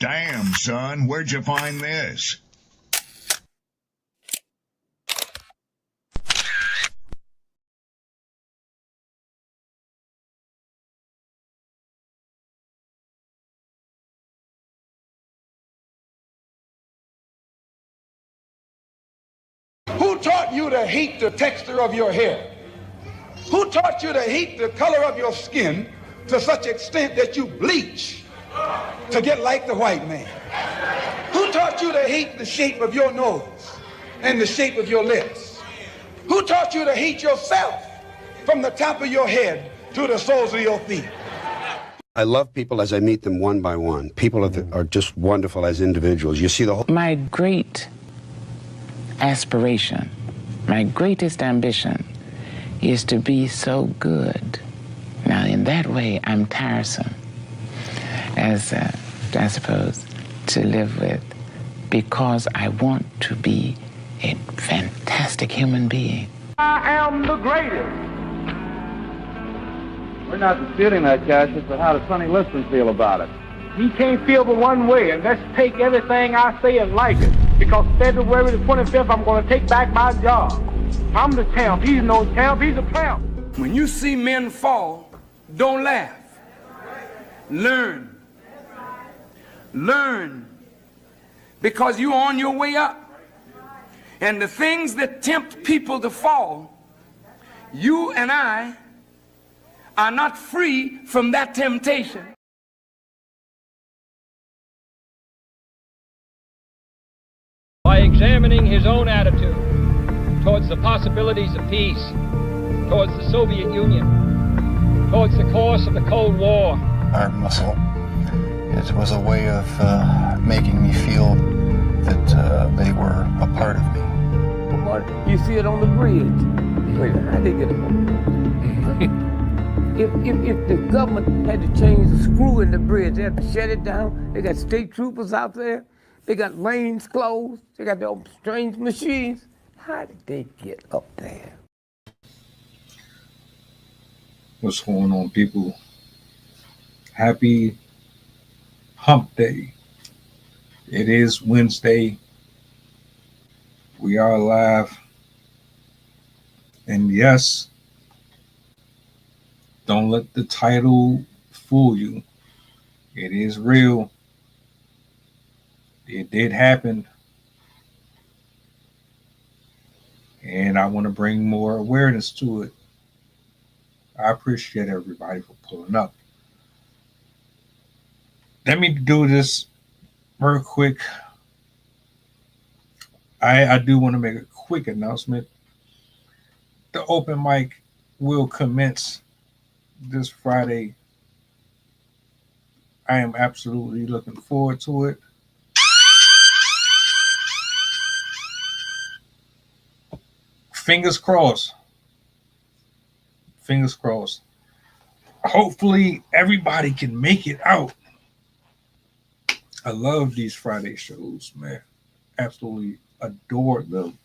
Damn, son, where'd you find this? Who taught you to hate the texture of your hair? Who taught you to hate the color of your skin to such extent that you bleach to get like the white man? Who taught you to hate the shape of your nose and the shape of your lips? Who taught you to hate yourself from the top of your head to the soles of your feet? I love people as I meet them one by one. People are just wonderful as individuals. You see the whole... My great aspiration, my greatest ambition is to be so good. Now, in that way, I'm tiresome, as I suppose, to live with, because I want to be a fantastic human being. I am the greatest. We're not disputing that, Cassius, but how does Sonny Liston feel about it? He can't feel but one way, and let's take everything I say and like it. Because February the 25th, I'm going to take back my job. I'm the champ. He's no champ. He's a tramp. When you see men fall, don't laugh. Learn. Learn. Because you're on your way up. And the things that tempt people to fall, you and I are not free from that temptation. By examining his own attitude towards the possibilities of peace, towards the Soviet Union, towards the course of the Cold War. Art muscle. It was a way of making me feel that they were a part of me. You see it on the bridge. Wait, how they get it? If the government had to change the screw in the bridge, they had to shut it down. They got state troopers out there. They got lanes closed. They got their strange machines. How did they get up there? What's going on, people? Happy Hump Day. It is Wednesday. We are live. And yes, don't let the title fool you. It is real. It did happen. And I want to bring more awareness to it. I appreciate everybody for pulling up. Let me do this real quick. I do want to make a quick announcement. The open mic will commence this Friday. I am absolutely looking forward to it. Fingers crossed. Fingers crossed. Hopefully everybody can make it out. I love these Friday shows, man. Absolutely adore them.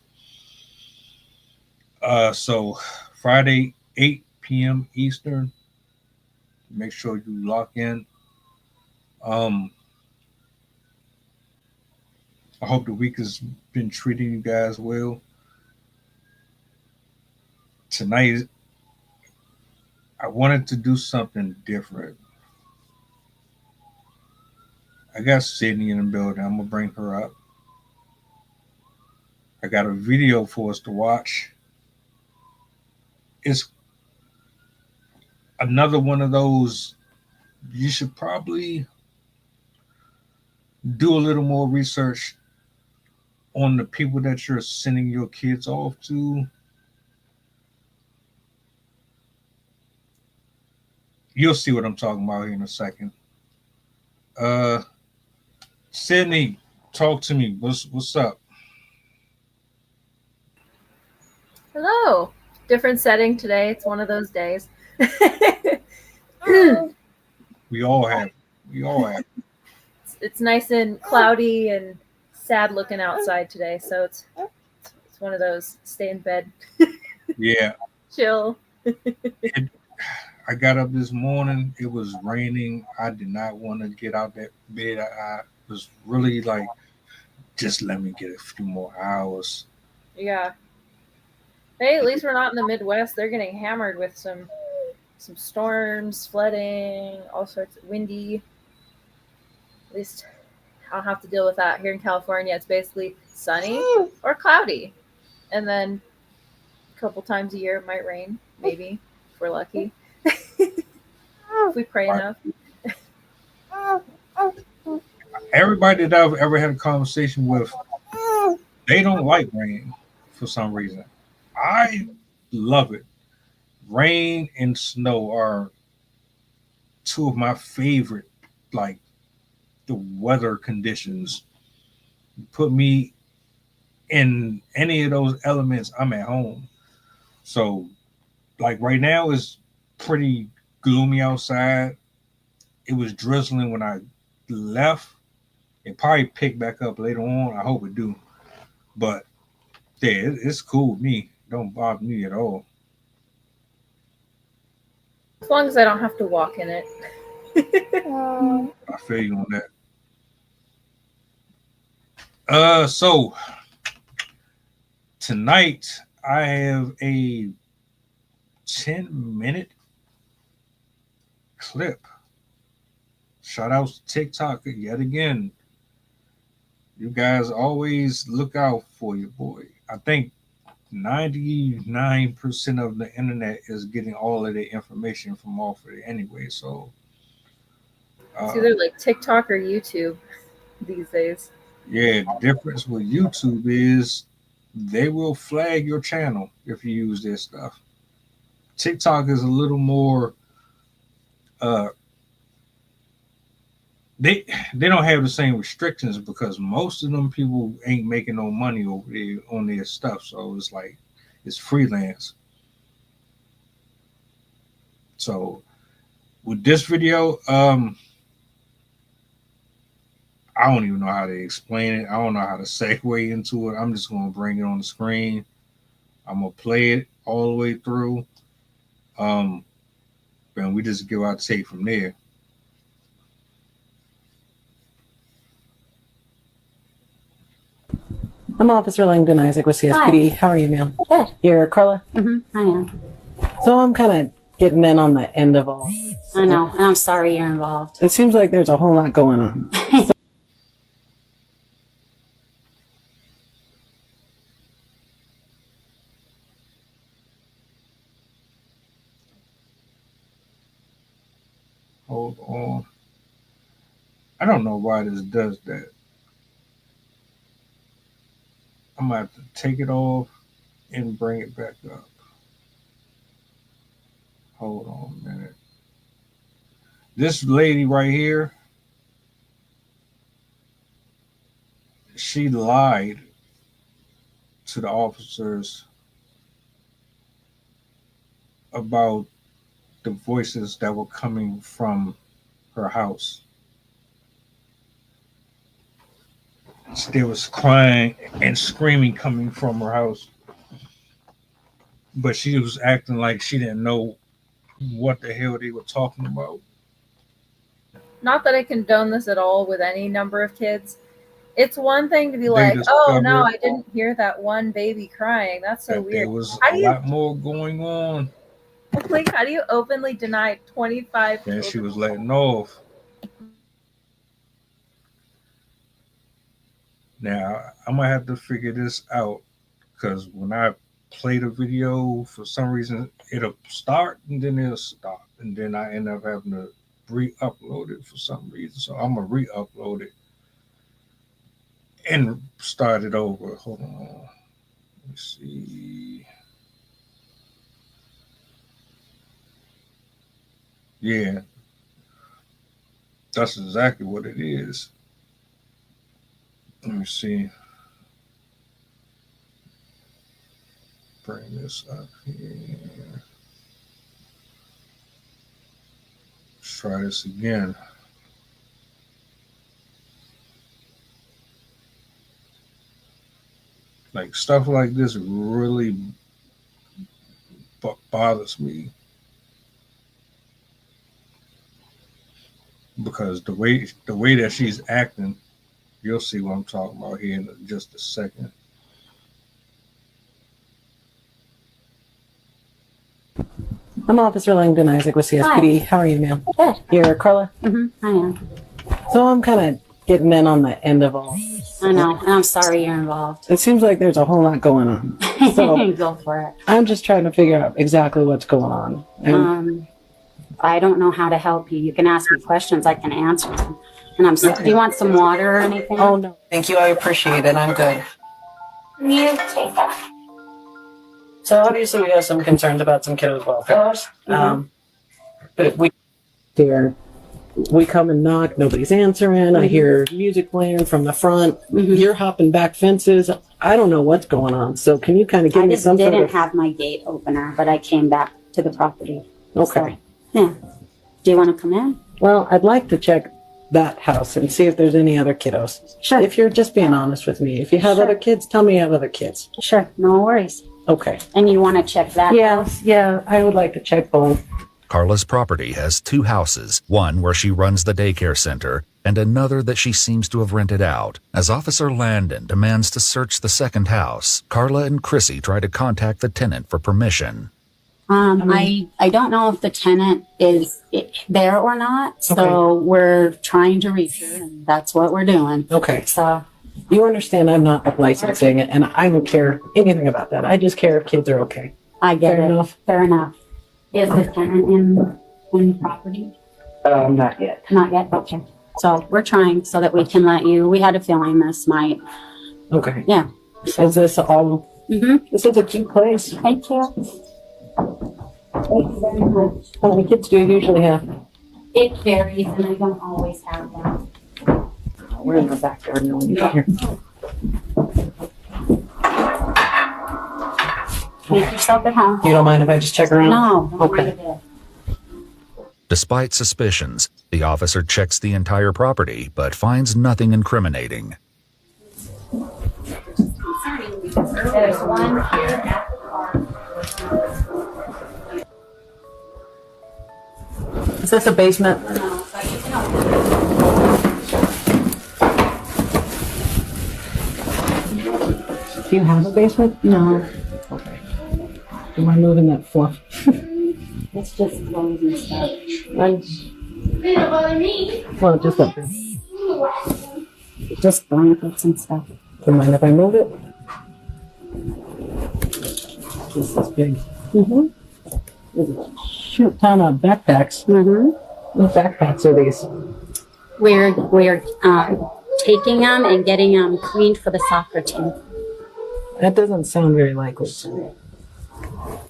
So Friday, 8 p.m. Eastern. Make sure you lock in. I hope the week has been treating you guys well. Tonight, I wanted to do something different. I got Sydney in the building. I'm going to bring her up. I got a video for us to watch. It's another one of those, you should probably do a little more research on the people that you're sending your kids off to. You'll see what I'm talking about here in a second. Sydney, talk to me. What's up? Hello. Different setting today. It's one of those days. We all have. It's nice and cloudy and sad looking outside today. So it's one of those stay in bed. Yeah. Chill. I got up this morning. It was raining. I did not want to get out that bed. was really like, just let me get a few more hours. Yeah. Hey, at least we're not in the Midwest. They're getting hammered with some storms, flooding, all sorts of windy. At least I don't have to deal with that. Here in California, it's basically sunny or cloudy. And then a couple times a year it might rain, maybe, if we're lucky. If we pray enough. Everybody that I've ever had a conversation with, they don't like rain for some reason. I love it. Rain and snow are two of my favorite, like, the weather conditions. Put me in any of those elements, I'm at home. So, like, right now is pretty gloomy outside. It was drizzling when I left. It probably picked back up later on. I hope it do. But yeah, it's cool with me. Don't bother me at all. As long as I don't have to walk in it. I feel you on that. So tonight I have a 10-minute clip. Shout out to TikTok yet again. You guys always look out for your boy. I think 99% of the internet is getting all of the information from off of it anyway. So It's either like TikTok or YouTube these days. yeah, the difference with YouTube is they will flag your channel if you use their stuff. TikTok is a little more they don't have the same restrictions because most of them people ain't making no money over there on their stuff. So it's like it's freelance. So with this video, I don't even know how to explain it. I don't know how to segue into it. I'm just gonna bring it on the screen. I'm gonna play it all the way through. And we just give our take from there. I'm Officer Langdon Isaac with CSPD. Hi. How are you, ma'am? Good. You're Carla? I am. So I'm kind of getting in on the end of all. I know, and I'm sorry you're involved. It seems like there's a whole lot going on. Hold on. I don't know why this does that. I'm gonna have to take it off and bring it back up. Hold on a minute. This lady right here, she lied to the officers about the voices that were coming from her house. There was crying and screaming coming from her house. But she was acting like she didn't know what the hell they were talking about. Not that I condone this at all with any number of kids. It's one thing to be like, oh no, I didn't hear that one baby crying. That's so weird. There was a lot more going on. Like, how do you openly deny 25 children? And she was letting off. Now, I'm going to have to figure this out because when I play the video, for some reason, it'll start and then it'll stop. And then I end up having to re-upload it for some reason. So I'm going to re-upload it and start it over. Hold on. Let me see. Yeah. That's exactly what it is. Let me see. Bring this up here. Let's try this again. Like stuff like this really bothers me because the way that she's acting, You'll see what I'm talking about here in just a second. I'm Officer Langdon Isaac with CSPD. How are you, ma'am? Good. You're Carla? I am. So I'm kind of getting in on the end of all. I know, and I'm sorry you're involved. It seems like there's a whole lot going on. So Go for it. I'm just trying to figure out exactly what's going on. And I don't know how to help you. You can ask me questions, I can answer them. And I'm sorry. Do you want some water or anything? oh, no. Thank you. I appreciate it. I'm good. You take that. So obviously we have some concerns about some kiddos' welfare. But we come and knock, nobody's answering. I hear music playing from the front. You're hopping back fences. I don't know what's going on. So can you kind of give me some sort of... I didn't have my gate opener, but I came back to the property. Okay. So, yeah. Do you want to come in? Well, I'd like to check that house and see if there's any other kiddos. Sure. If you're just being honest with me. If you have other kids, tell me you have other kids. Sure, no worries. Okay. And you want to check that house? Yeah, I would like to check both. Carla's property has 2 houses, one where she runs the daycare center and another that she seems to have rented out. As Officer Landon demands to search the second house, Carla and Chrissy try to contact the tenant for permission. I don't know if the tenant is there or not, so we're trying to reach her, and that's what we're doing. Okay. So you understand I'm not licensing it, and I don't care anything about that. I just care if kids are okay. I get Fair it. enough. Fair enough. Is the tenant in the property? Not yet. Not yet. Okay. So we're trying so that we can let you. We had a feeling this might. Okay. Yeah. Is this all? This is a cute place. Thank you. Thank you very much. How many kids do you usually have? It varies, and I don't always have them. We're in the backyard now when you get here. Make yourself at home. You don't mind if I just check around? No. Don't Okay. worry about it. Despite suspicions, the officer checks the entire property but finds nothing incriminating. There's one here at the park. Is this a basement? No, but you can Do you have a basement? No. Okay. Am I moving that fluff? It's just clothes and stuff. Well, just up there. Just blankets and stuff. Do you mind if I move it? This is big. There's a shoot ton of backpacks. What backpacks are these? We're taking them and getting them cleaned for the soccer team. That doesn't sound very likely.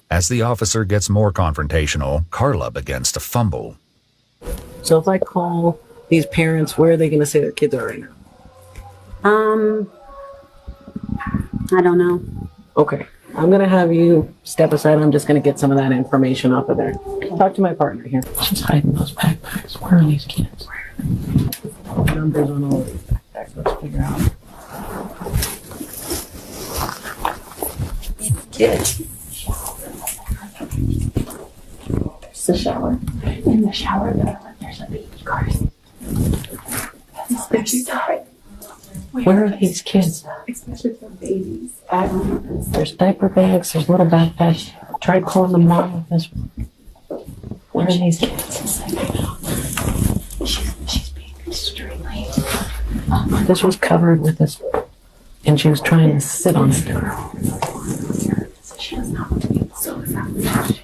As the officer gets more confrontational, Carla begins to fumble. So if I call these parents, where are they going to say their kids are right now? I don't know. Okay. I'm going to have you step aside. I'm just going to get some of that information off of there. Talk to my partner here. She's hiding those backpacks. Where are these kids? Numbers on all of these backpacks. Let's figure out. Kids. There's the shower. In the shower, there's a baby car. Where are these kids? Especially for babies. There's diaper bags, there's little backpacks. Tried calling the mom of this one. Where are these kids? She's being extremely. This was covered with this, and she was trying to sit on it. She does not want to be so excited.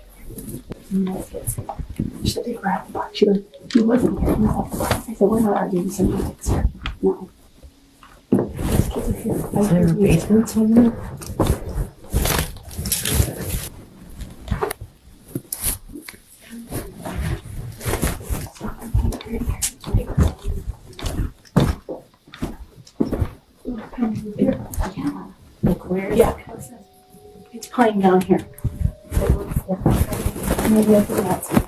She did grab the box. She goes, he wasn't here. No. I said, we're not arguing semantics here. No. Is there a basement somewhere? Look where? Yeah. It's playing down here. Maybe I think that's it.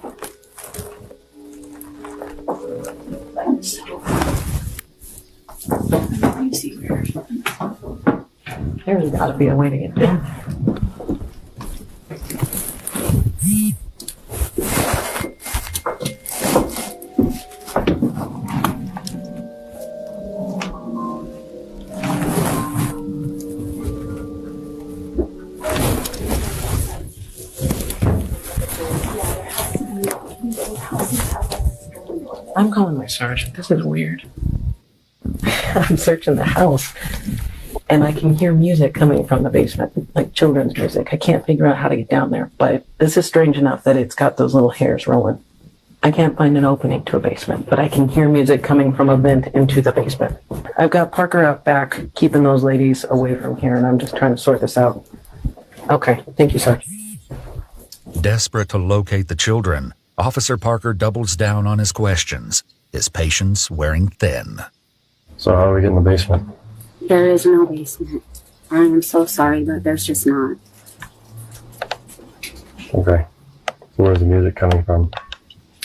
There's got to be a way to get down there. I'm calling my sergeant. This is weird. I'm searching the house, and I can hear music coming from the basement, like children's music. I can't figure out how to get down there, but this is strange enough that it's got those little hairs rolling. I can't find an opening to a basement, but I can hear music coming from a vent into the basement. I've got Parker out back, keeping those ladies away from here, and I'm just trying to sort this out. Okay, thank you, Sergeant. Desperate to locate the children, Officer Parker doubles down on his questions, his patience wearing thin. So how do we get in the basement? There is no basement. I am so sorry, but there's just not. Okay. So where's the music coming from?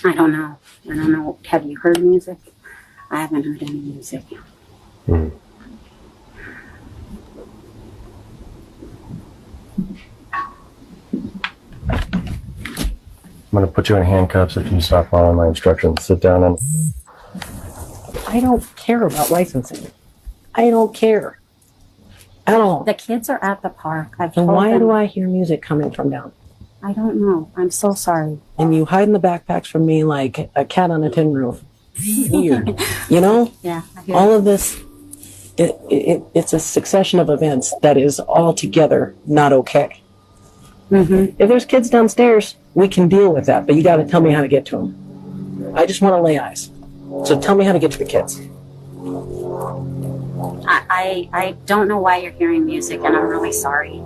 I don't know. I don't know. Have you heard music? I haven't heard any music. Hmm. I'm going to put you in handcuffs if you stop following my instructions. Sit down and... I don't care about licensing. I don't care. At all. The kids are at the park. I've And told why them. do I hear music coming from down? I don't know. I'm so sorry. And you hide in the backpacks from me like a cat on a tin roof. Weird. You know? Yeah. I hear All you. of this, it's a succession of events that is altogether not okay. Mm-hmm. If there's kids downstairs, we can deal with that, but you got to tell me how to get to them. I just want to lay eyes. So tell me how to get to the kids. I don't know why you're hearing music, and I'm really sorry.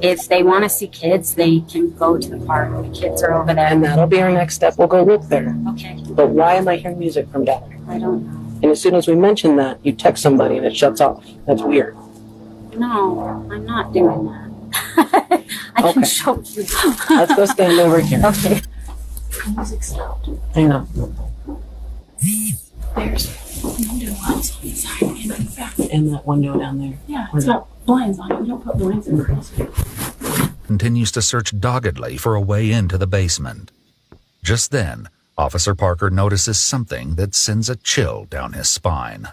If they want to see kids, they can go to the park. The kids are over there. And that'll be our next step. We'll go look there. Okay. But why am I hearing music from down there? I don't know. And as soon as we mention that, you text somebody and it shuts off. That's weird. No, I'm not doing that. I can Okay. show you. Let's go stand over here. Okay. Music stopped. I know. There's window wells on the side and in the back. And that window down there. Yeah, it's got blinds on it. You don't put blinds in the house. Continues to search doggedly for a way into the basement. Just then, Officer Parker notices something that sends a chill down his spine.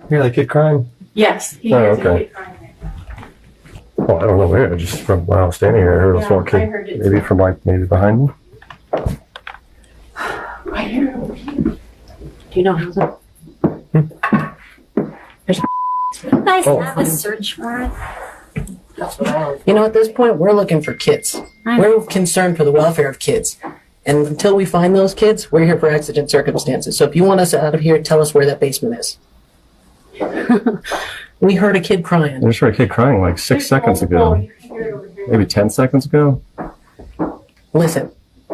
Hear that kid crying? Yes, he Oh, hears okay. it crying. Well, I don't know where. Just from when I was standing here, I heard a Yeah, small I kid. heard it Maybe too. from maybe behind me. Right here. Do you know how's it? There's You guys Oh. have a search warrant? You know, at this point, we're looking for kids. We're concerned for the welfare of kids. And until we find those kids, we're here for exigent circumstances. So if you want us out of here, tell us where that basement is. We heard a kid I crying. just heard a kid crying like 6 seconds ago. Maybe 10 seconds ago. Listen,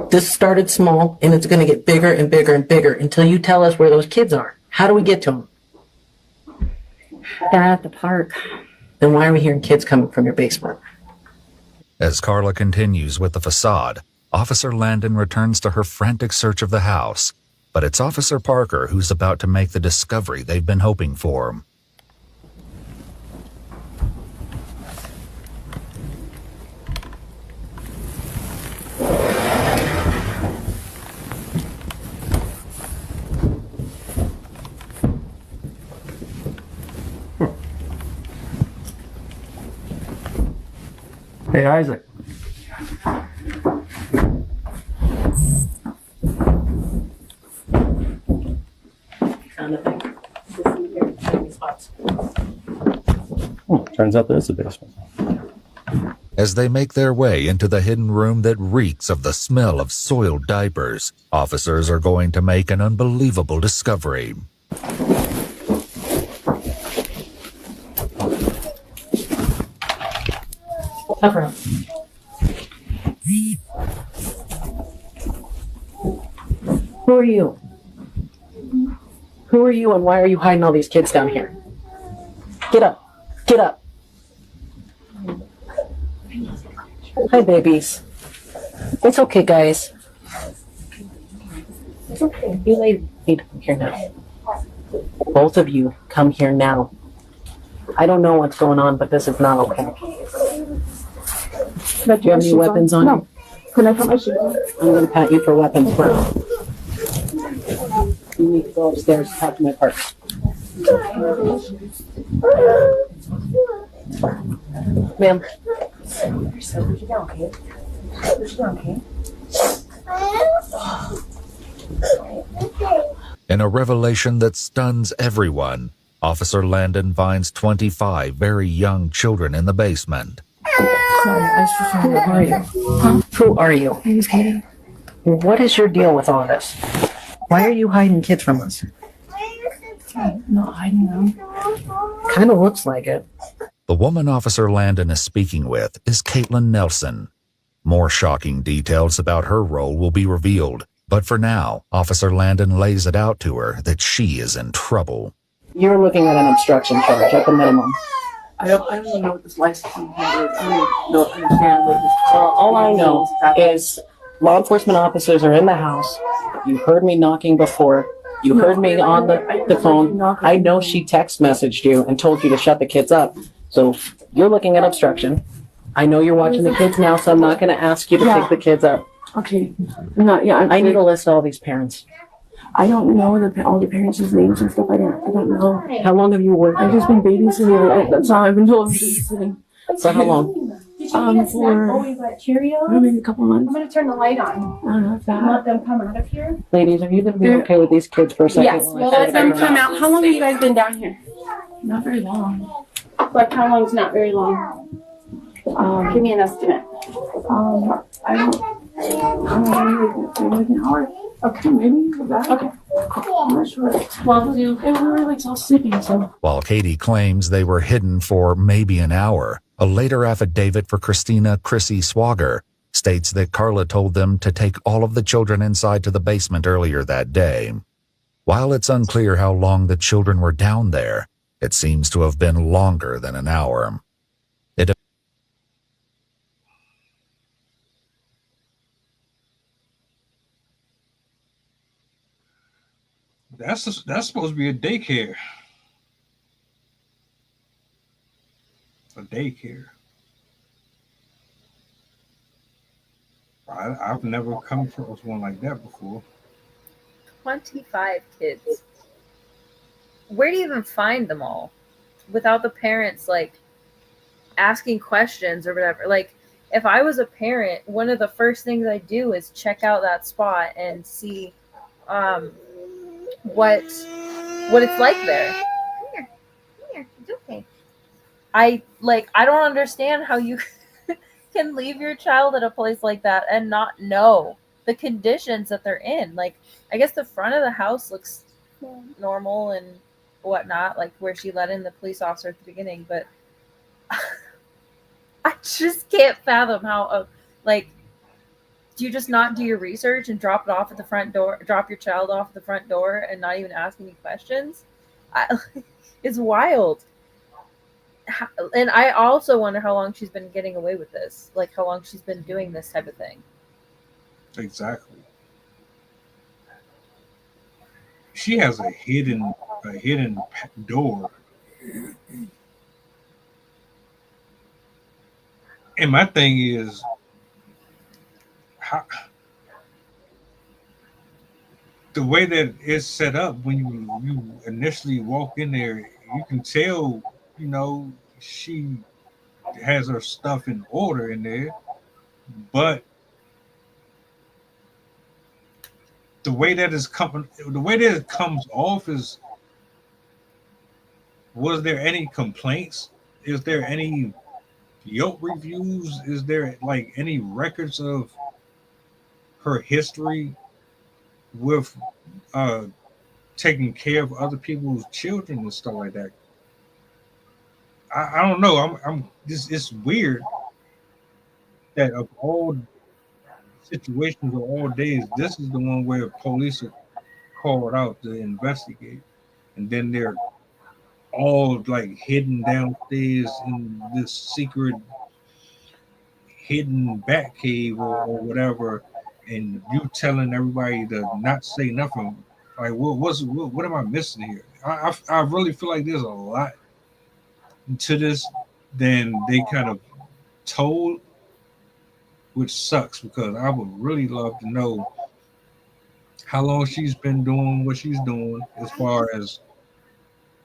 this started small, and it's going to get bigger and bigger and bigger until you tell us where those kids are. How do we get to them? They're at the park. Then why are we hearing kids coming from your basement? As Carla continues with the facade, Officer Landon returns to her frantic search of the house, but it's Officer Parker who's about to make the discovery they've been hoping for. Hey, Isaac. Found a thing. Turns out there's a basement. As they make their way into the hidden room that reeks of the smell of soiled diapers, officers are going to make an unbelievable discovery. Cover up. Who are you? Who are you and why are you hiding all these kids down here? Get up. Get up. Hi, babies. It's okay, guys. It's okay. You ladies need to come here now. Both of you come here now. I don't know what's going on, but this is not okay. Do you have any weapons on you? Can I put my shoes on? I'm going to pat you for weapons now. You need to go upstairs and talk to my partner. Ma'am, So put you down, kid. Put you down, kid. In a revelation that stuns everyone, Officer Landon finds 25 very young children in the basement. Sorry, I was just wondering, who are you? Huh? Who are you? My name's Katie. What is your deal with all this? Why are you hiding kids from us? I'm not hiding them. Kind of looks like it. The woman Officer Landon is speaking with is Caitlin Nelson. More shocking details about her role will be revealed, but for now, Officer Landon lays it out to her that she is in trouble. You're looking at an obstruction charge at the minimum. I don't even know what this licensing is. I don't understand what this. All I know is law enforcement officers are in the house. You heard me knocking before. You heard me on the phone. I know she text messaged you and told you to shut the kids up. So you're looking at obstruction. I know you're watching the kids now, so I'm not going to ask you to pick the kids up. Okay. I need to list all these parents. I don't know all the parents' names and stuff. I don't know. How long have you worked? I've just been babysitting. That's all I've been told. I'm babysitting. For how long? For maybe a couple months. I'm gonna turn the light on. I don't know if that. Let them come out of here. Ladies, are you going to be okay with these kids for a second? Yes, we'll let them come out. How long have you guys been down here? Not very long. Like how long's not very long? Give me an estimate. I don't know, maybe an hour. Okay, maybe that. Okay. I'm not sure. Well, we were like all sleeping, so. While Katie claims they were hidden for maybe an hour, a later affidavit for Christina Chrissy Swager states that Carla told them to take all of the children inside to the basement earlier that day. While it's unclear how long the children were down there, it seems to have been longer than an hour. That's supposed to be a daycare. A daycare. I've never come across one like that before. 25 kids. Where do you even find them all without the parents like asking questions or whatever? Like, if I was a parent, one of the first things I do is check out that spot and see what it's like there. Here, it's okay. I don't understand how you can leave your child at a place like that and not know the conditions that they're in. Like, I guess the front of the house looks normal and whatnot, like where she let in the police officer at the beginning, but I just can't fathom how do you just not do your research and drop it off at the front door, drop your child off at the front door and not even ask any questions? It's wild. And I also wonder how long she's been getting away with this, like how long she's been doing this type of thing. Exactly. She has a hidden door. And my thing is, the way that it's set up, when you initially walk in there, you can tell, she has her stuff in order in there, but the way that it comes off is, was there any complaints? Is there any Yelp reviews? Is there like any records of her history with taking care of other people's children and stuff like that? I don't know. It's weird that of all situations or all days, this is the one where police are called out to investigate, and then they're all like hidden downstairs in this secret hidden bat cave or whatever, and you telling everybody to not say nothing. Like, what am I missing here? I really feel like there's a lot to this than they kind of told, which sucks, because I would really love to know how long she's been doing what she's doing as far as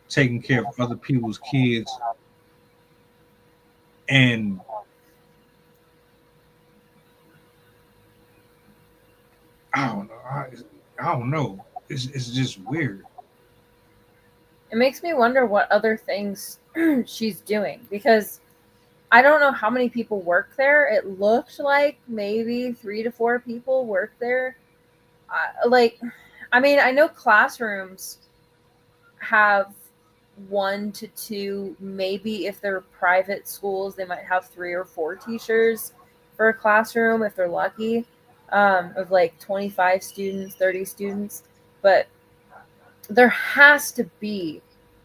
taking care of other people's kids and I don't know. I don't know. It's just weird. It makes me wonder what other things she's doing, because I don't know how many people work there. It looked like maybe 3 to 4 people work there. Like, I mean, I know classrooms have 1 to 2, maybe if they're private schools, they might have 3 or 4 teachers for a classroom if they're lucky, of like 25 students, 30 students. But there has to be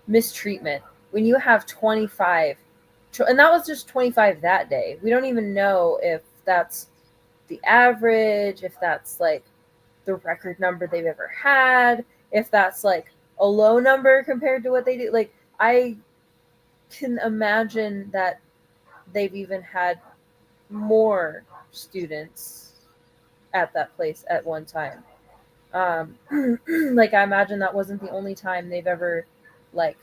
mistreatment when you have 25, and that was just 25 that day. We don't even know if that's the average, if that's like the record number they've ever had, if that's like a low number compared to what they do. Like, I can imagine that they've even had more students at that place at one time. Like, I imagine that wasn't the only time they've ever like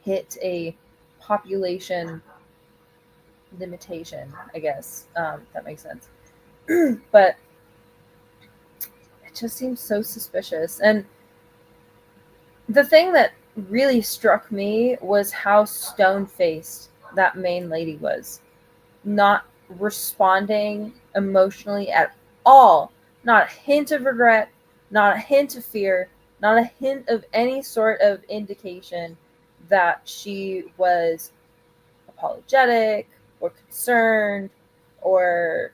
hit a population limitation, I guess, if that makes sense. But it just seems so suspicious. And the thing that really struck me was how stone-faced that main lady was, not responding emotionally at all. Not a hint of regret, not a hint of fear, not a hint of any sort of indication that she was apologetic or concerned or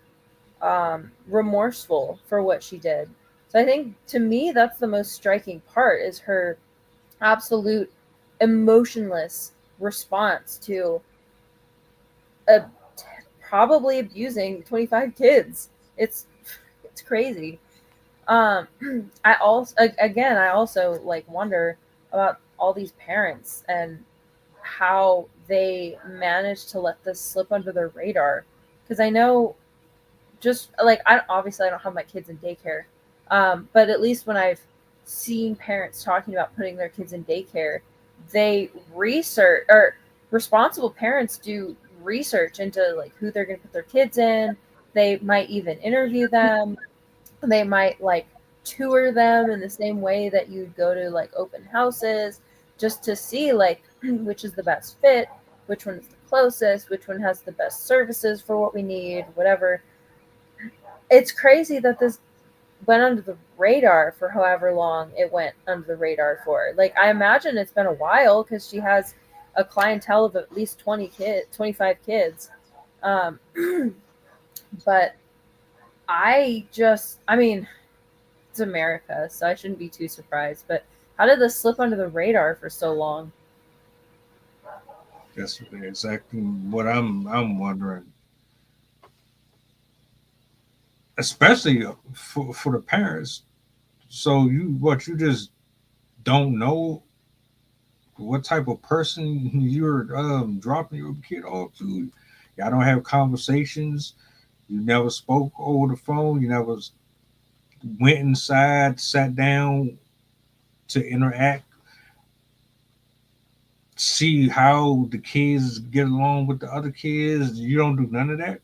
remorseful for what she did. So I think, to me, that's the most striking part, is her absolute emotionless response to probably abusing 25 kids. It's crazy. I also like wonder about all these parents and how they managed to let this slip under their radar, because I know, just like, I don't have my kids in daycare, but at least when I've seen parents talking about putting their kids in daycare, they research, or responsible parents do research into like who they're going to put their kids in. They might even interview them. They might like tour them in the same way that you'd go to like open houses, just to see like which is the best fit, which one is the closest, which one has the best services for what we need, whatever. It's crazy that this went under the radar for however long it went under the radar for. Like, I imagine it's been a while, because she has a clientele of at least 25 kids. But I mean, it's America, so I shouldn't be too surprised. But how did this slip under the radar for so long? That's exactly what I'm wondering. Especially for the parents. So you just don't know what type of person you're dropping your kid off to. Y'all don't have conversations. You never spoke over the phone. You never went inside, sat down to interact, see how the kids get along with the other kids. You don't do none of that.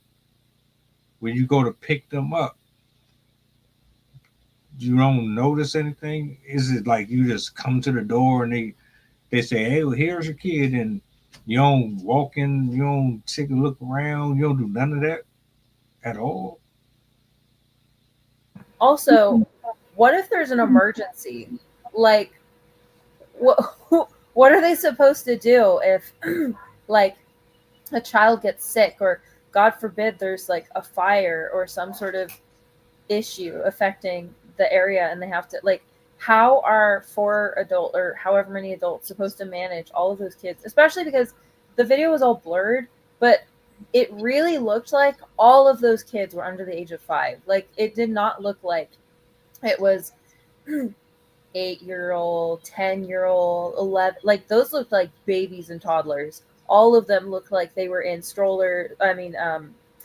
When you go to pick them up, you don't notice anything. Is it like you just come to the door and they say, "Hey, well, here's your kid," and you don't walk in, you don't take a look around, you don't do none of that at all? Also, what if there's an emergency? Like, what what are they supposed to do if like a child gets sick, or God forbid there's like a fire or some sort of issue affecting the area, and they have to, like, how are 4 adult or however many adults supposed to manage all of those kids, especially because the video was all blurred, but it really looked like all of those kids were under the age of 5. Like, it did not look like it was 8-year-old, 10-year-old, 11. Like, those looked like babies and toddlers. All of them looked like they were in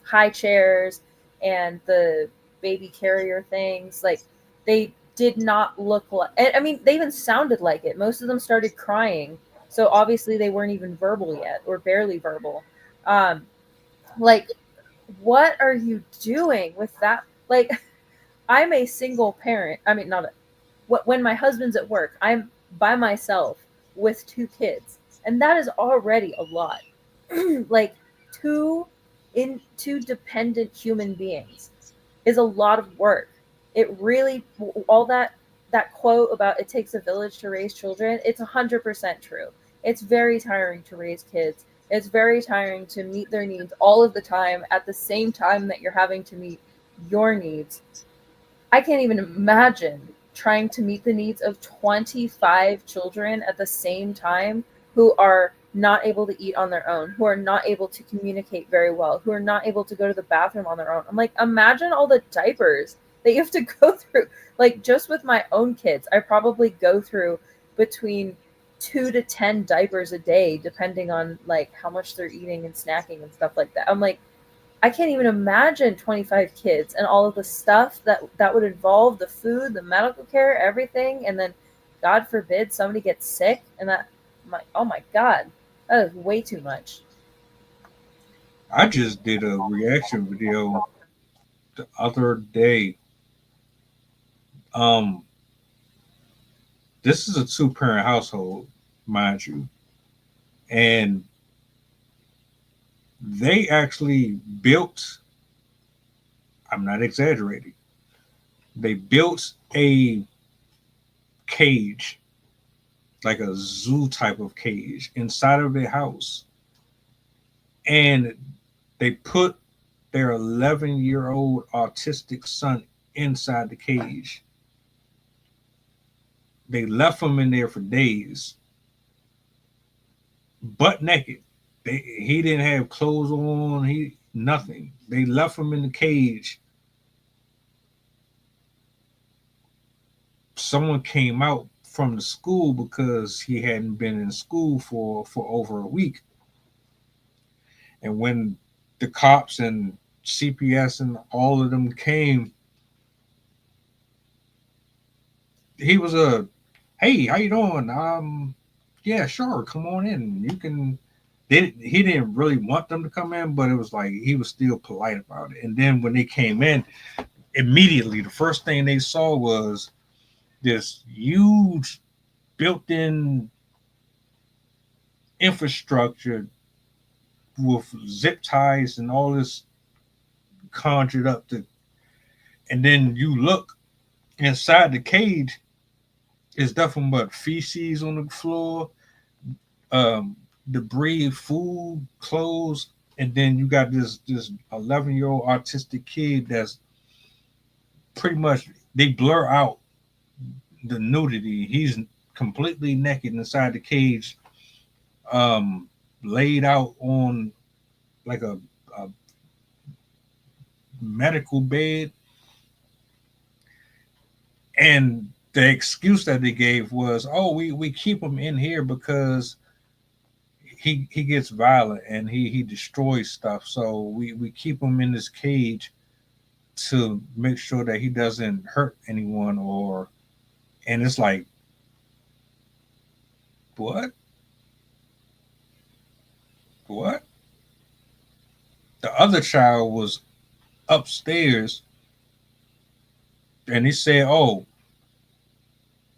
high chairs and the baby carrier things. Like, they did not look like, I mean, they even sounded like it. Most of them started crying. So obviously they weren't even verbal yet, or barely verbal. Like, what are you doing with that? Like, I'm a single parent. I mean, not a, when my husband's at work, I'm by myself with 2 kids, and that is already a lot. Like two dependent human beings is a lot of work. It really, all that quote about it takes a village to raise children, it's 100% true. It's very tiring to raise kids. It's very tiring to meet their needs all of the time at the same time that you're having to meet your needs. I can't even imagine trying to meet the needs of 25 children at the same time who are not able to eat on their own, who are not able to communicate very well, who are not able to go to the bathroom on their own. I'm like, imagine all the diapers that you have to go through. Like, just with my own kids, I probably go through between 2 to 10 diapers a day, depending on like how much they're eating and snacking and stuff like that. I'm like, I can't even imagine 25 kids and all of the stuff that would involve the food, the medical care, everything, and then God forbid somebody gets sick and that oh my God, that is way too much. I just did a reaction video the other day. Um, this is a 2-parent household, mind you, and they actually built. I'm not exaggerating. They built a cage, like a zoo type of cage, inside of their house, and they put their 11-year-old autistic son inside the cage. They left him in there for days, butt naked. He didn't have clothes on. He nothing. They left him in the cage. Someone came out from the school because he hadn't been in school for over a week. And when the cops and CPS and all of them came, he was hey, how you doing? Yeah, sure, come on in. You can. He didn't really want them to come in, but it was like he was still polite about it. And then when they came in, immediately the first thing they saw was this huge built-in infrastructure with zip ties and all this conjured up to. And then you look inside the cage, it's nothing but feces on the floor, debris, food, clothes, and then you got this 11-year-old autistic kid that's pretty much, they blur out the nudity. He's completely naked inside the cage, laid out on like a medical bed. And the excuse that they gave was, oh, we keep him in here because he gets violent and he destroys stuff. So we keep him in this cage to make sure that he doesn't hurt anyone. And it's like, what? The other child was upstairs and he said, oh,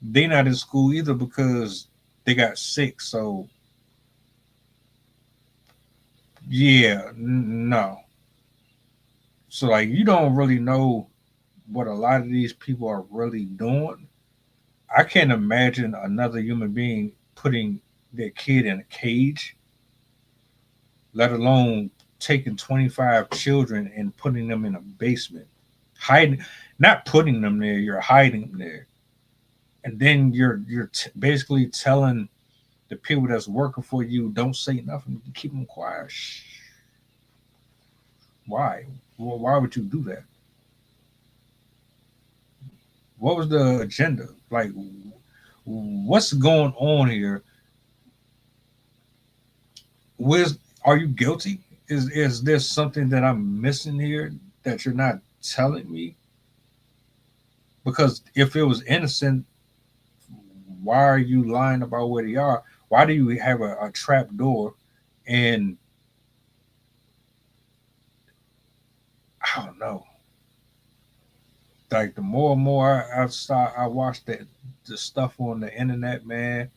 they not in school either because they got sick. So yeah, no. So like, you don't really know what a lot of these people are really doing. I can't imagine another human being putting their kid in a cage, let alone taking 25 children and putting them in a basement, hiding, not putting them there, you're hiding them there. And then you're basically telling the people that's working for you, don't say nothing, keep them quiet. Shh. Why? Well, why would you do that? What was the agenda? Like, what's going on here? Are you guilty? Is there something that I'm missing here that you're not telling me? Because if it was innocent, why are you lying about where they are? Why do you have a trap door? And I don't know. like the more and more I watch the stuff on the internet, man,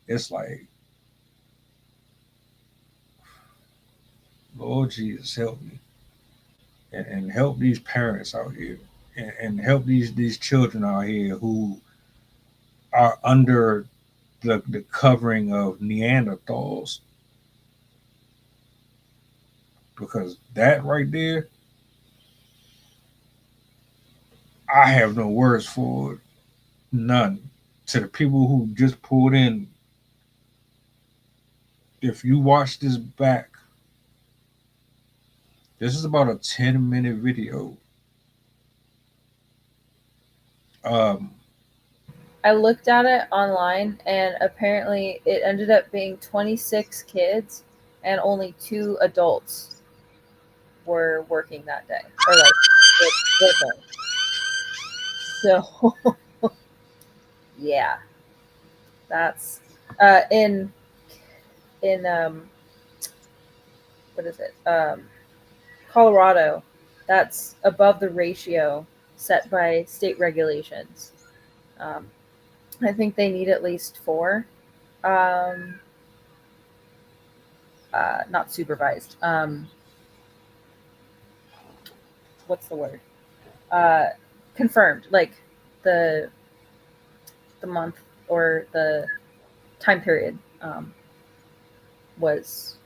it's like, Lord Jesus, help me, and help these parents out here, and help these children out here who are under the covering of Neanderthals, because that right there, I have no words for it, none. To the people who just pulled in, if you watch this back, this is about a 10-minute video. Um, I looked at it online, and apparently it ended up being 26 kids, and only 2 adults were working that day, or like with them. So, yeah, that's in what is it? Colorado. That's above the ratio set by state regulations. Um, I think they need at least 4. Not supervised. What's the word? Confirmed. Like the month or the time period was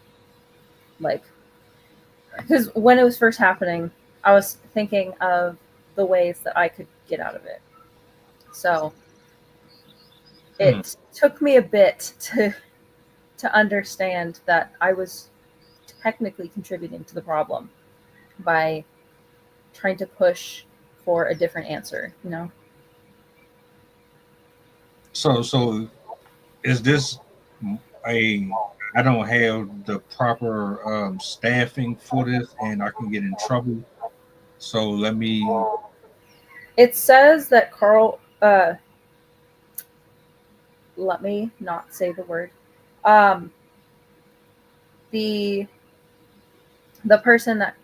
like, because when it was first happening, I was thinking of the ways that I could get out of it. So it took me a bit to understand that I was technically contributing to the problem by trying to push for a different answer, you know? so is this I don't have the proper staffing for this, and I can get in trouble. So let me. It says that Carl, let me not say the word. The person that,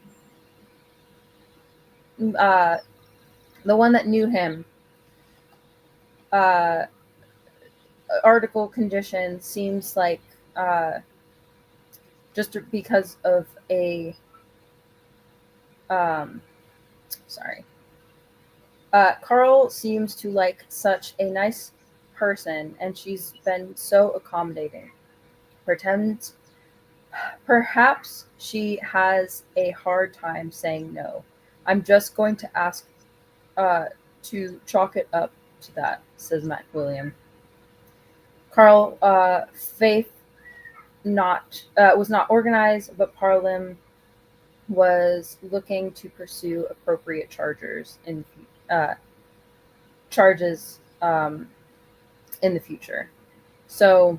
the one that knew him, article condition seems like just because of a sorry. Carl seems to like such a nice person, and she's been so accommodating. Perhaps she has a hard time saying no. I'm just going to ask to chalk it up to that, says Matt William. Carl, faith was not organized, but Parlim was looking to pursue appropriate charges in the future. So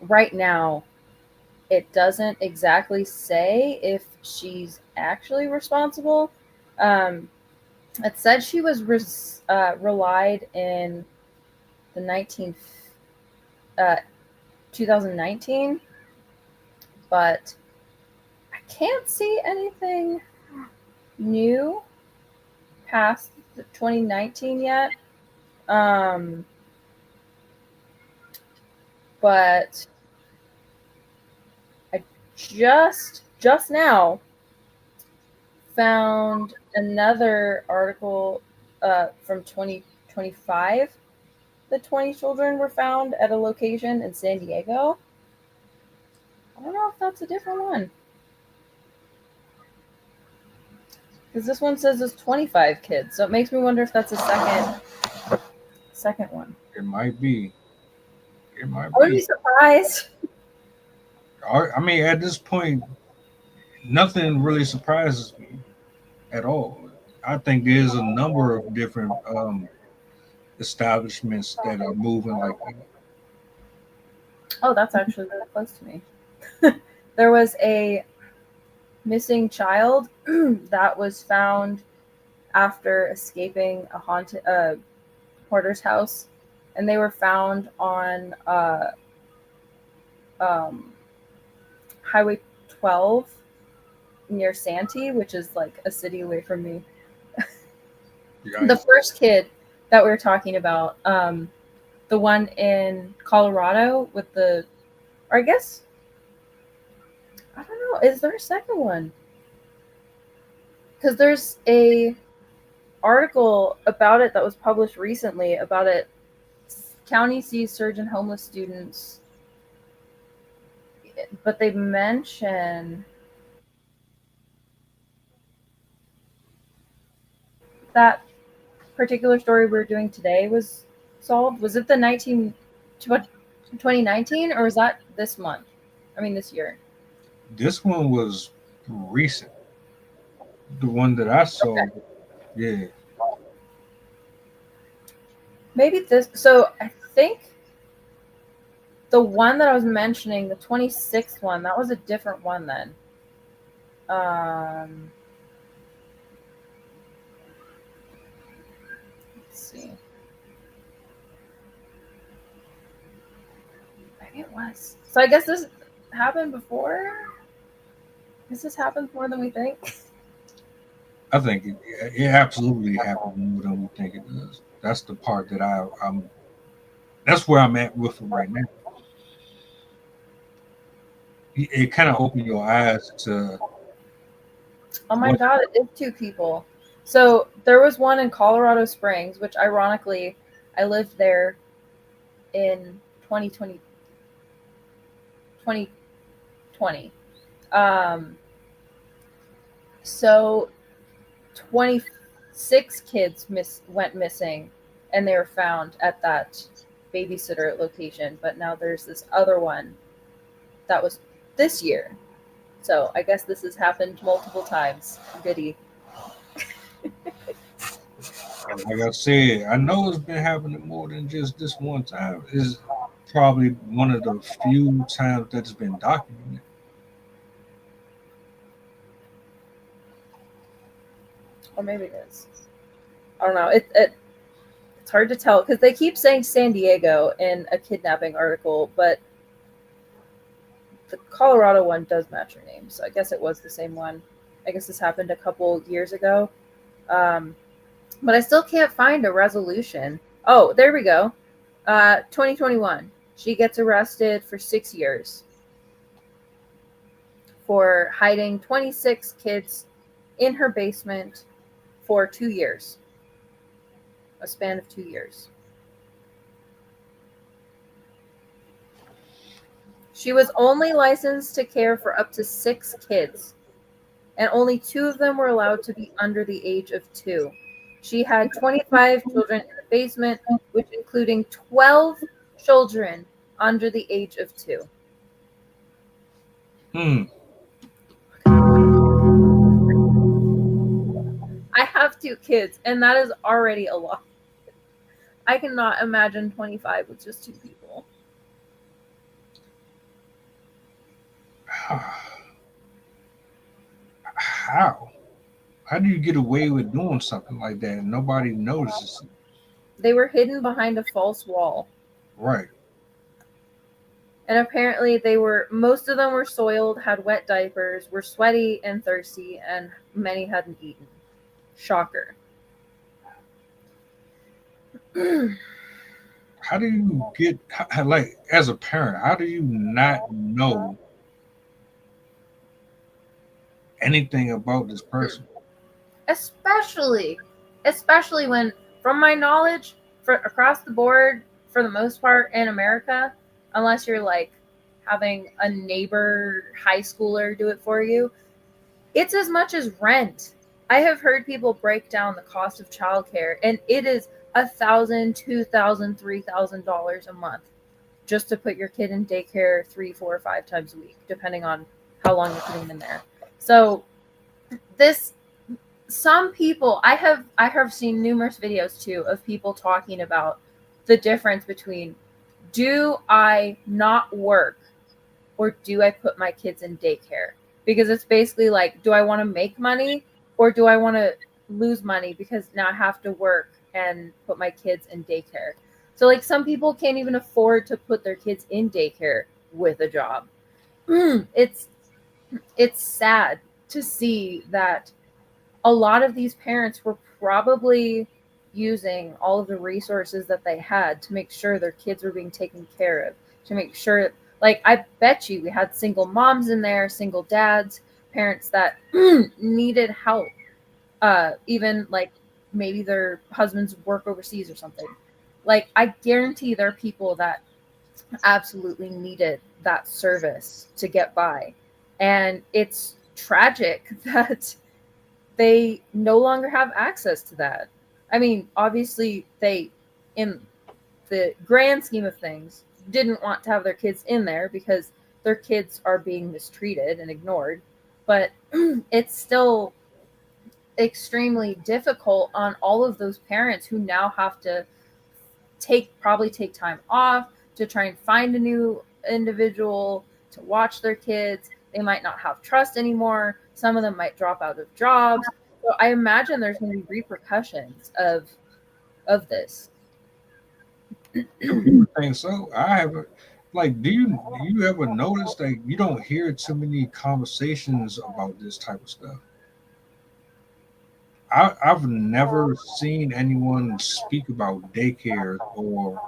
right now, it doesn't exactly say if she's actually responsible. It said she was relied in the 2019, but I can't see anything new past the 2019 yet. But I just now found another article from 2025. The 20 children were found at a location in San Diego. I don't know if that's a different one, because this one says there's 25 kids, so it makes me wonder if that's a second one. It might be. I would be surprised. I mean, at this point, nothing really surprises me at all. I think there's a number of different establishments that are moving like that. Oh, that's actually really close to me. There was a missing child that was found after escaping a haunted hoarder's house, and they were found on Highway 12 near Santee, which is like a city away from me. The first kid that we were talking about, the one in Colorado with the, or I guess, I don't know, is there a second one? Because there's a article about it that was published recently about it. County sees surge in homeless students, but they mention that particular story we're doing today was solved. Was it the 2019, or was that this month? I mean, this year. This one was recent. The one that I saw, okay. Yeah. Maybe this. So I think the one that I was mentioning, the 26th one, that was a different one then. Let's see. Maybe it was. So I guess this happened before. This happened more than we think. I think it absolutely happened more than we think it does. That's the part that I'm. That's where I'm at with it right now. It kind of opened your eyes to. Oh my God! It is 2 people. So there was one in Colorado Springs, which ironically, I lived there in 2020. So 26 kids went missing, and they were found at that babysitter location. But now there's this other one that was this year. So I guess this has happened multiple times. Goody. Like I said, I know it's been happening more than just this one time. It's probably one of the few times that it's been documented. Or maybe it is. I don't know. It's hard to tell because they keep saying San Diego in a kidnapping article, but the Colorado one does match your name, so I guess it was the same one. I guess this happened a couple years ago, but I still can't find a resolution. Oh, there we go. 2021. She gets arrested for 6 years for hiding 26 kids in her basement for 2 years. A span of 2 years. She was only licensed to care for up to 6 kids, and only 2 of them were allowed to be under the age of 2. She had 25 children in the basement, which including 12 children under the age of 2. I have 2 kids, and that is already a lot. I cannot imagine 25 with just 2 people. How? How do you get away with doing something like that and nobody notices it? They were hidden behind a false wall. Right. And apparently most of them were soiled, had wet diapers, were sweaty and thirsty, and many hadn't eaten. Shocker. How do you get, like, as a parent, how do you not know anything about this person? Especially when, from my knowledge, across the board, for the most part in America, unless you're like having a neighbor high schooler do it for you, it's as much as rent. I have heard people break down the cost of childcare, and it is $1,000, $2,000, $3,000 a month just to put your kid in daycare 3, 4, or 5 times a week, depending on how long you're putting them in there. So some people, I have seen numerous videos too of people talking about the difference between, do I not work or do I put my kids in daycare? Because it's basically like, do I want to make money or do I want to lose money because now I have to work and put my kids in daycare? So like some people can't even afford to put their kids in daycare with a job. It's sad to see that a lot of these parents were probably using all of the resources that they had to make sure their kids were being taken care of, to make sure, like, I bet you we had single moms in there, single dads, parents that needed help, even like maybe their husbands work overseas or something. Like, I guarantee there are people that absolutely needed that service to get by. And it's tragic that they no longer have access to that. I mean, obviously, they, in the grand scheme of things, didn't want to have their kids in there because their kids are being mistreated and ignored. But it's still extremely difficult on all of those parents who now have to probably take time off to try and find a new individual to watch their kids. They might not have trust anymore. Some of them might drop out of jobs. So I imagine there's going to be repercussions of this. You think so? I haven't. Like, do you ever notice that you don't hear too many conversations about this type of stuff? I've never seen anyone speak about daycare or,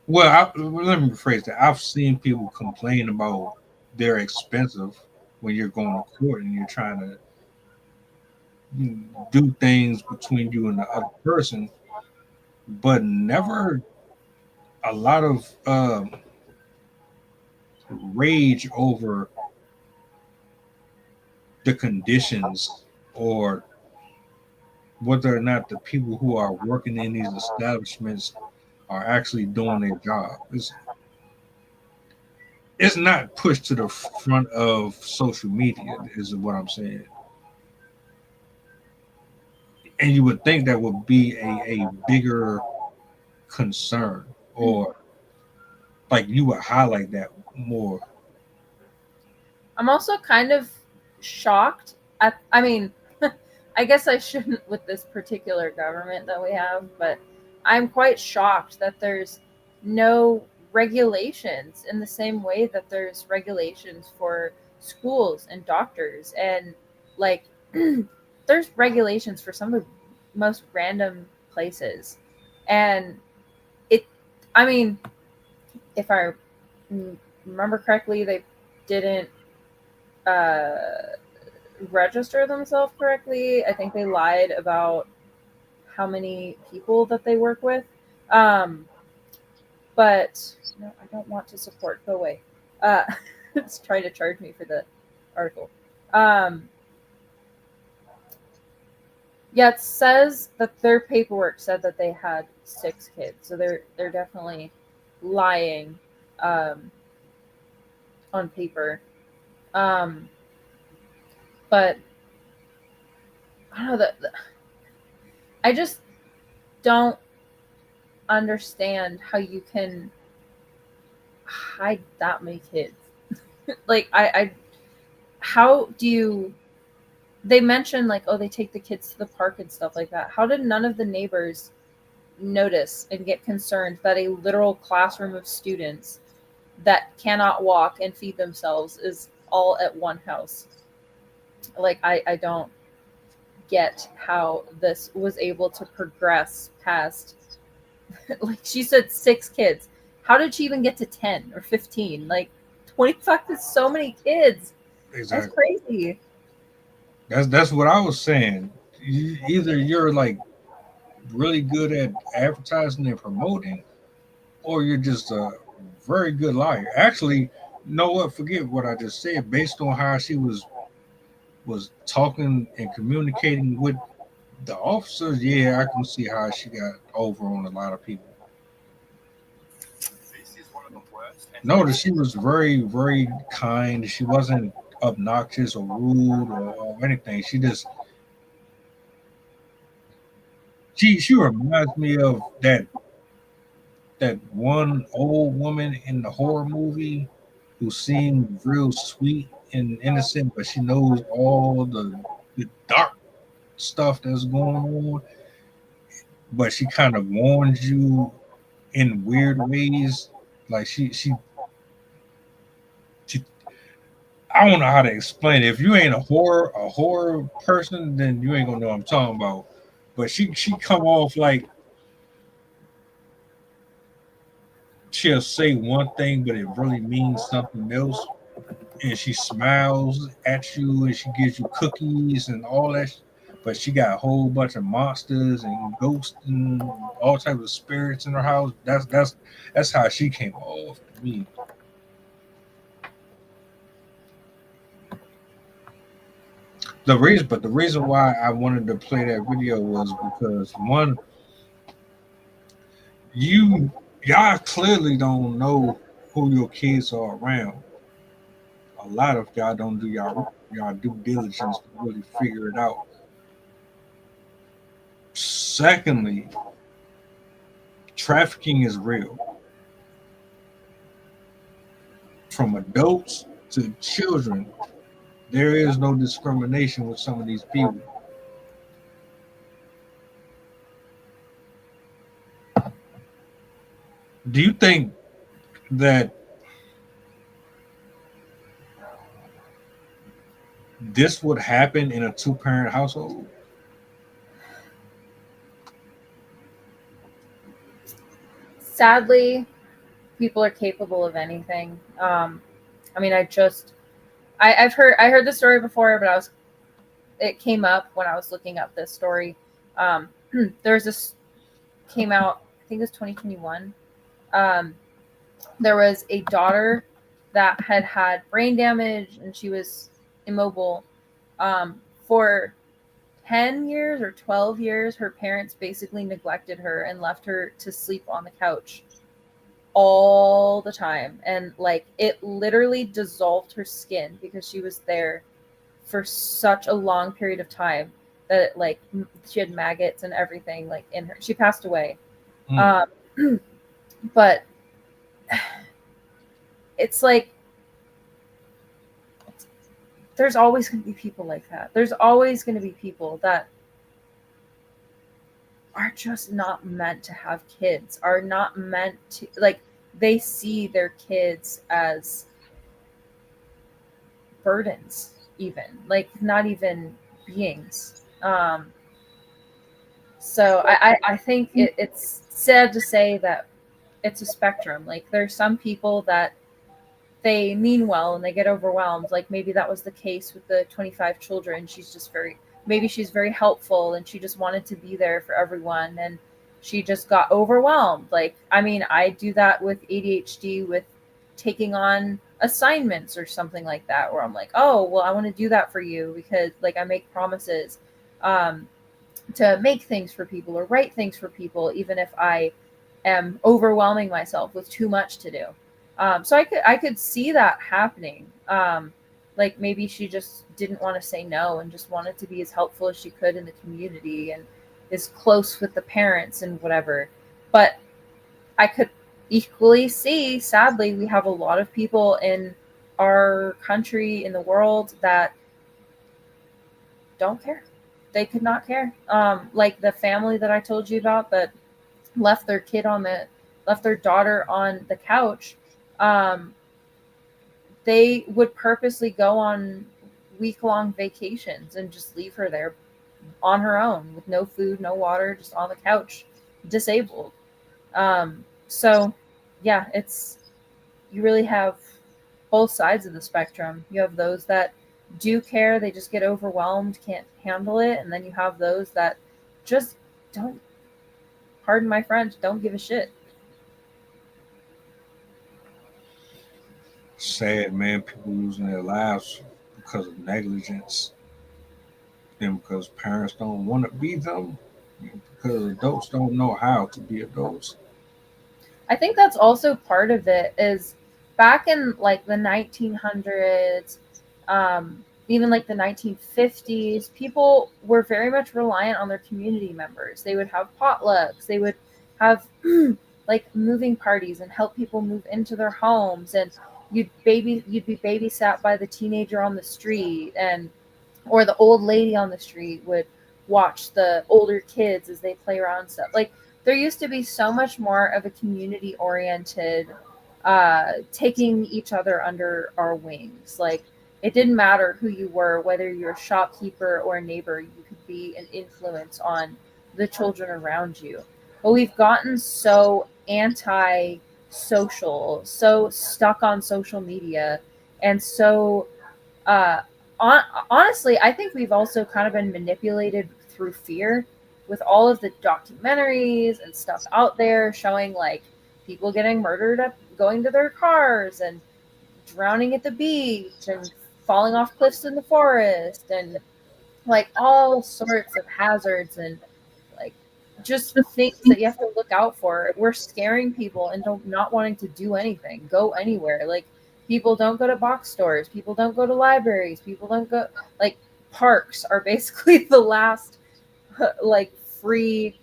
well, let me rephrase that. I've seen people complain about they're expensive when you're going to court and you're trying to do things between you and the other person, but never a lot of rage over the conditions or whether or not the people who are working in these establishments are actually doing their job. It's not pushed to the front of social media, is what I'm saying. And you would think that would be a bigger concern, or like you would highlight that more. I'm also kind of shocked at, I mean, I guess I shouldn't with this particular government that we have, but I'm quite shocked that there's no regulations in the same way that there's regulations for schools and doctors. And like, there's regulations for some of the most random places. And I mean, if I remember correctly, they didn't register themselves correctly. I think they lied about how many people that they work with. But no, I don't want to support. Go away. It's trying to charge me for the article. Yeah, it says that their paperwork said that they had 6 kids, so they're definitely lying on paper. But I don't know that I just don't understand how you can hide that many kids. Like I how do you, they mentioned like, oh, they take the kids to the park and stuff like that. How did none of the neighbors notice and get concerned that a literal classroom of students that cannot walk and feed themselves is all at one house? Like I don't get how this was able to progress past like she said 6 kids. How did she even get to 10 or 15? Like 25 is so many kids. Exactly. That's crazy. That's what I was saying. Either you're like really good at advertising and promoting, or you're just a very good liar. Actually, know what? Forget what I just said. Based on how she was talking and communicating with the officers, yeah, I can see how she got over on a lot of people. Notice she was very, very kind. She wasn't obnoxious or rude or anything. She reminds me of that one old woman in the horror movie who seemed real sweet and innocent, but she knows all the dark stuff that's going on. But she kind of warns you in weird ways. Like she I don't know how to explain it. If you ain't a horror person, then you ain't gonna know what I'm talking about. but she come off like she'll say one thing, but it really means something else. And she smiles at you, and she gives you cookies and all that. But she got a whole bunch of monsters and ghosts and all types of spirits in her house. That's how she came off to me. The reason why I wanted to play that video was because one, y'all clearly don't know who your kids are around. A lot of y'all don't do y'all due diligence to really figure it out. Secondly, trafficking is real. From adults to children, there is no discrimination with some of these people. Do you think that this would happen in a two-parent household? Sadly, people are capable of anything. I mean, I heard the story before, but it came up when I was looking up this story. There's this came out, I think it was 2021. There was a daughter that had brain damage, and she was immobile for 10 years or 12 years. Her parents basically neglected her and left her to sleep on the couch all the time, and like it literally dissolved her skin because she was there for such a long period of time that like she had maggots and everything like in her. She passed away. But it's like there's always going to be people like that. There's always going to be people that are just not meant to have kids, are not meant to, like, they see their kids as burdens, even, like, not even beings. So I think it's sad to say that it's a spectrum. Like, there's some people that they mean well and they get overwhelmed. Like, maybe that was the case with the 25 children. She's very helpful, and she just wanted to be there for everyone, and she just got overwhelmed. Like, I mean, I do that with ADHD, with taking on assignments or something like that, where I'm like, oh, well, I want to do that for you because, like, I make promises to make things for people or write things for people, even if I am overwhelming myself with too much to do. So I could see that happening. Like, maybe she just didn't want to say no and just wanted to be as helpful as she could in the community and is close with the parents and whatever. But I could equally see, sadly, we have a lot of people in our country, in the world, that don't care. They could not care. Like the family that I told you about that left their daughter on the couch. They would purposely go on week-long vacations and just leave her there on her own with no food, no water, just on the couch, disabled. So yeah, you really have both sides of the spectrum. You have those that do care, they just get overwhelmed, can't handle it, and then you have those that just don't, pardon my French, don't give a shit. Sad, man. People losing their lives because of negligence and because parents don't want to be them, because adults don't know how to be adults. I think that's also part of it. Is back in like the 1900s, even like the 1950s, people were very much reliant on their community members. They would have potlucks, they would have like moving parties and help people move into their homes, and you'd be babysat by the teenager on the street, or the old lady on the street would watch the older kids as they play around and stuff. Like, there used to be so much more of a community oriented, taking each other under our wings. Like, it didn't matter who you were, whether you're a shopkeeper or a neighbor, you could be an influence on the children around you. But we've gotten so anti-social, so stuck on social media, and so uh, honestly, I think we've also kind of been manipulated through fear with all of the documentaries and stuff out there showing like people getting murdered up going to their cars and drowning at the beach and falling off cliffs in the forest and like all sorts of hazards and like just things that you have to look out for. We're scaring people into not wanting to do anything, go anywhere. Like people don't go to box stores, people don't go to libraries, people don't go like parks are basically the last like free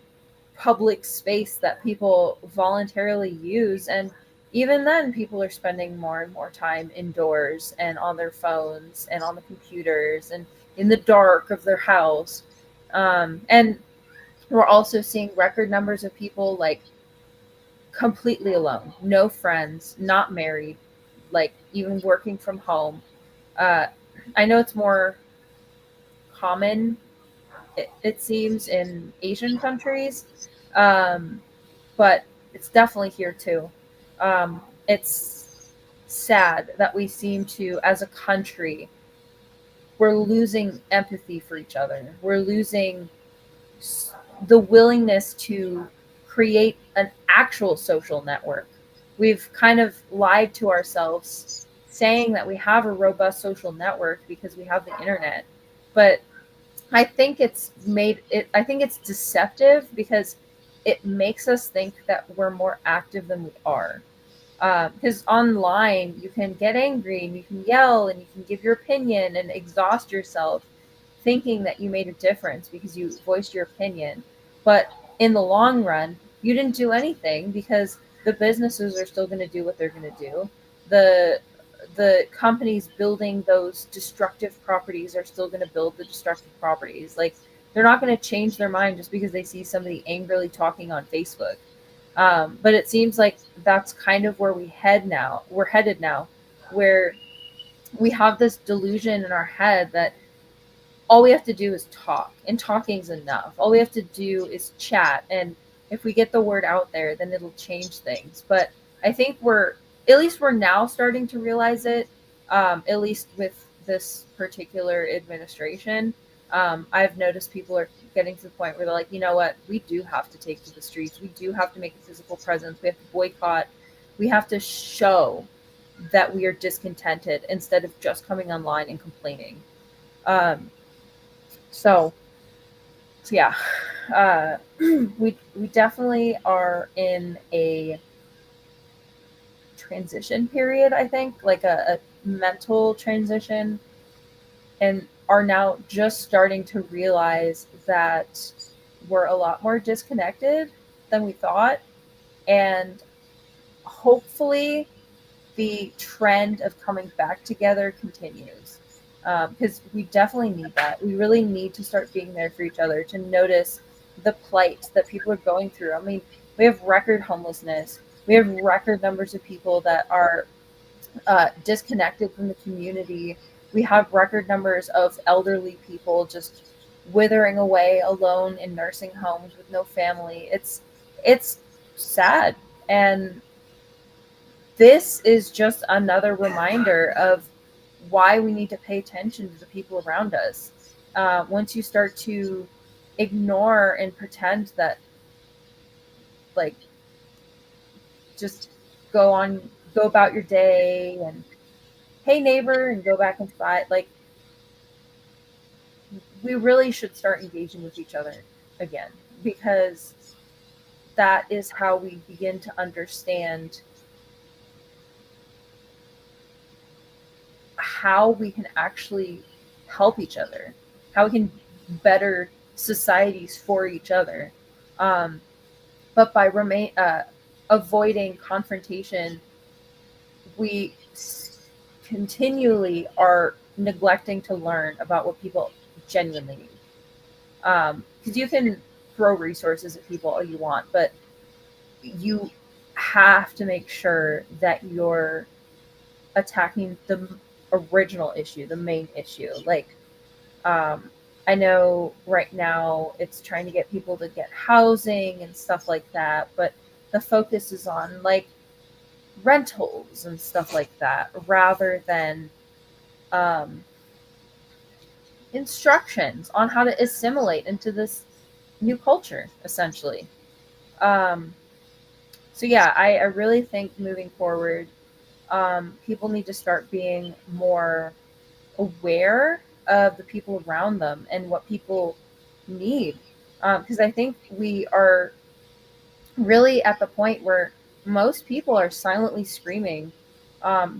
public space that people voluntarily use. And even then people are spending more and more time indoors and on their phones and on the computers and in the dark of their house. And we're also seeing record numbers of people like completely alone, no friends, not married, like even working from home. I know it's more common, it seems, in Asian countries, but it's definitely here too. It's sad that we seem to, as a country, we're losing empathy for each other. We're losing the willingness to create an actual social network. We've kind of lied to ourselves saying that we have a robust social network because we have the internet. But I think I think it's deceptive because it makes us think that we're more active than we are. Because online you can get angry and you can yell and you can give your opinion and exhaust yourself thinking that you made a difference because you voiced your opinion. But in the long run, you didn't do anything because the businesses are still going to do what they're going to do. The companies building those destructive properties are still going to build the destructive properties. Like they're not going to change their mind just because they see somebody angrily talking on Facebook. But it seems like that's kind of where we're headed now, where we have this delusion in our head that all we have to do is talk, and talking's enough. All we have to do is chat, and if we get the word out there, then it'll change things. But I think we're now starting to realize it, at least with this particular administration. I've noticed people are getting to the point where they're like, you know what, we do have to take to the streets. We do have to make a physical presence. We have to boycott. We have to show that we are discontented instead of just coming online and complaining. So yeah, we definitely are in a transition period, I think, like a mental transition, and are now just starting to realize that we're a lot more disconnected than we thought. And hopefully the trend of coming back together continues. Because we definitely need that. We really need to start being there for each other, to notice the plight that people are going through. I mean, we have record homelessness. We have record numbers of people that are disconnected from the community. We have record numbers of elderly people just withering away alone in nursing homes with no family. It's sad. And this is just another reminder of why we need to pay attention to the people around us. Once you start to ignore and pretend that, like, just go about your day and hey neighbor and go back inside, like, we really should start engaging with each other again, because that is how we begin to understand how we can actually help each other, how we can better societies for each other. But by avoiding confrontation, we continually are neglecting to learn about what people genuinely need. Because you can throw resources at people all you want, but you have to make sure that you're attacking the original issue, the main issue. Like, I know right now it's trying to get people to get housing and stuff like that, but the focus is on like rentals and stuff like that rather than um, instructions on how to assimilate into this new culture, essentially. Um, so yeah, I really think moving forward, people need to start being more aware of the people around them and what people need. Because I think we are really at the point where most people are silently screaming.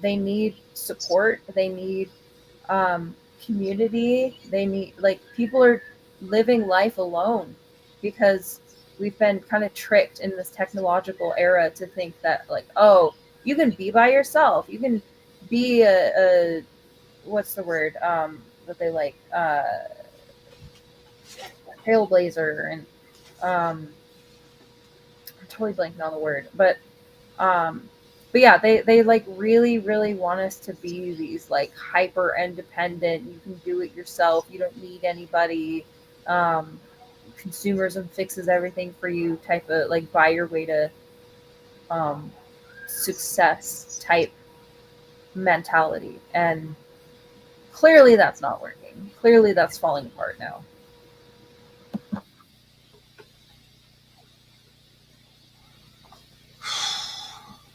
They need support. They need community. They need, like, people are living life alone because we've been kind of tricked in this technological era to think that, like, oh, you can be by yourself. You can be a what's the word that they like trailblazer and I'm totally blanking on the word, um but yeah, they like really want us to be these like hyper independent, you can do it yourself, you don't need anybody, um consumerism fixes everything for you type of like buy your way to um success type mentality. And clearly that's not working. Clearly that's falling apart now.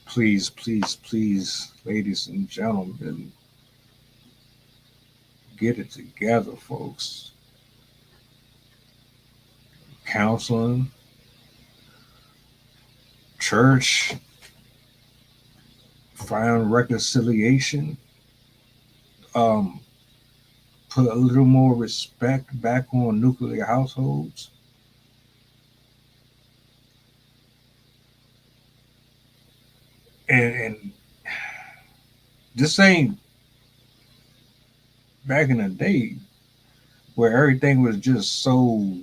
Please, please, please, ladies and gentlemen, get it together, folks. Counseling, church, find reconciliation, um, put a little more respect back on nuclear households. And this ain't back in the day where everything was just so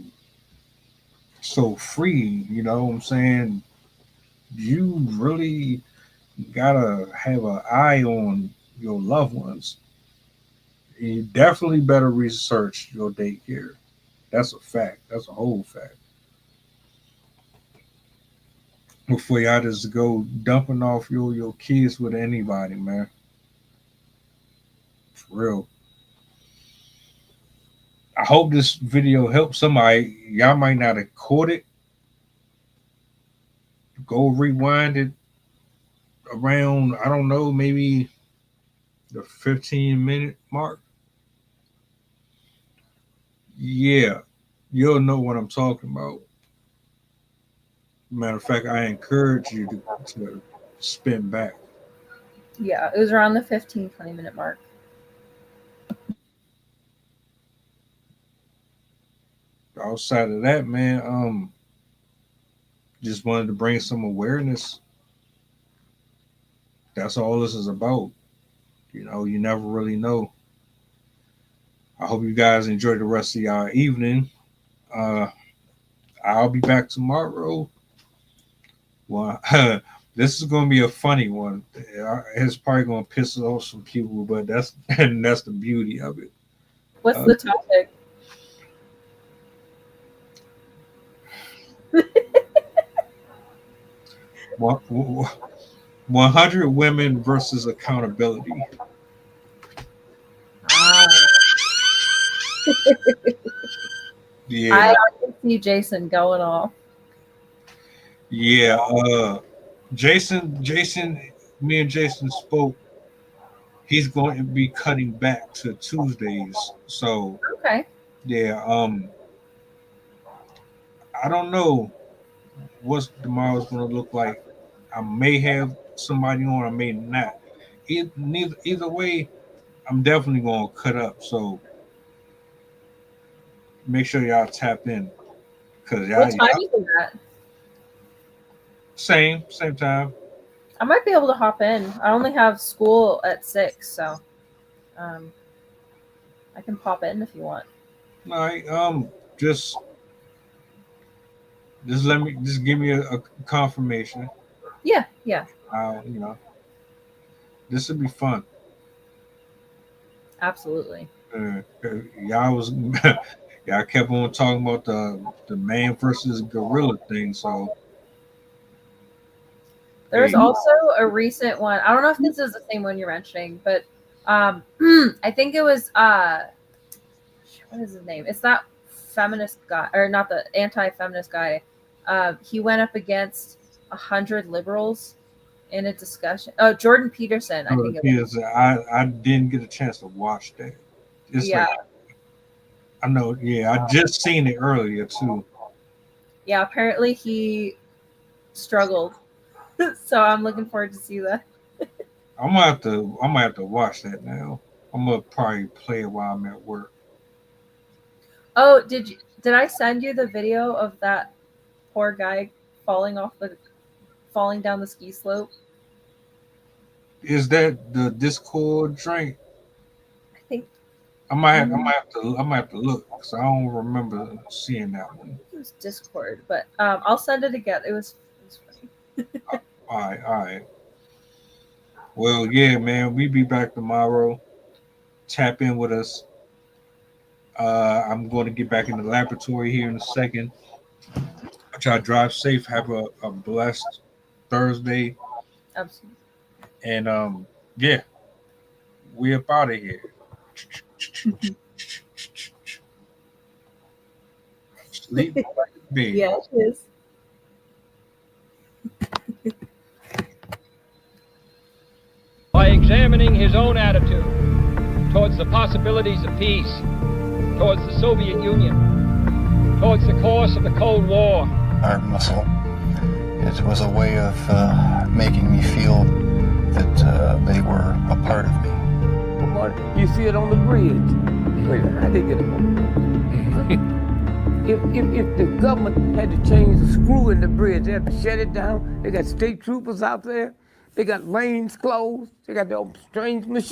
free, you know what I'm saying? You really gotta have an eye on your loved ones. You definitely better research your daycare. That's a fact. That's a whole fact. Before y'all just go dumping off your kids with anybody, man. For real. I hope this video helps somebody. Y'all might not have caught it. Go rewind it around, I don't know, maybe the 15-minute mark. Yeah, you'll know what I'm talking about. Matter of fact, I encourage you to spin back. Yeah, it was around the 15-20 minute mark. Outside of that, man, just wanted to bring some awareness. That's all this is about. You know, you never really know. I hope you guys enjoy the rest of y'all evening. Uh, I'll be back tomorrow. Well, this is going to be a funny one. It's probably going to piss off some people, but that's and that's the beauty of it. What's the topic? 100 women versus accountability. Yeah. I can see Jason going off. Yeah. Jason, me and Jason spoke. He's going to be cutting back to Tuesdays. So Okay. yeah, I don't know what tomorrow's going to look like. I may have somebody on, I may not. Either way, I'm definitely going to cut up. So make sure y'all tap in because What time is it at? Same time. I might be able to hop in. I only have school at 6, so I can pop in if you want. All right, just give me a confirmation. Yeah. You know, this would be fun. Absolutely. Y'all was Yeah, I kept on talking about the man versus gorilla thing. So There's hey, also a recent one. I don't know if this is the same one you're mentioning, but I think it was what is his name? It's that feminist guy, or not the anti-feminist guy. He went up against 100 liberals in a discussion. Oh, Jordan Peterson, I think it was. I didn't get a chance to watch that. It's Yeah. like I know. Yeah, I just seen it earlier too. Yeah, apparently he struggled. So I'm looking forward to see that. I'm gonna have to watch that now. I'm gonna probably play it while I'm at work. Oh, did I send you the video of that poor guy falling down the ski slope? Is that the Discord drink? I think I might have to look because I don't remember seeing that one. it was Discord, but I'll send it again. It was funny. All right. Well, yeah, man, we be back tomorrow. Tap in with us. I'm going to get back in the laboratory here in a second. I try to drive safe. Have a blessed Thursday. Absolutely. And yeah, we up out of here. Sleep like a baby. Yeah, it is. By examining his own attitude towards the possibilities of peace, towards the Soviet Union, towards the course of the Cold War. Art muscle. It was a way of making me feel that they were a part of me. You see it on the bridge. Wait, how they get it? If the government had to change the screw in the bridge, they had to shut it down. They got state troopers out there. They got lanes closed. They got their strange machines.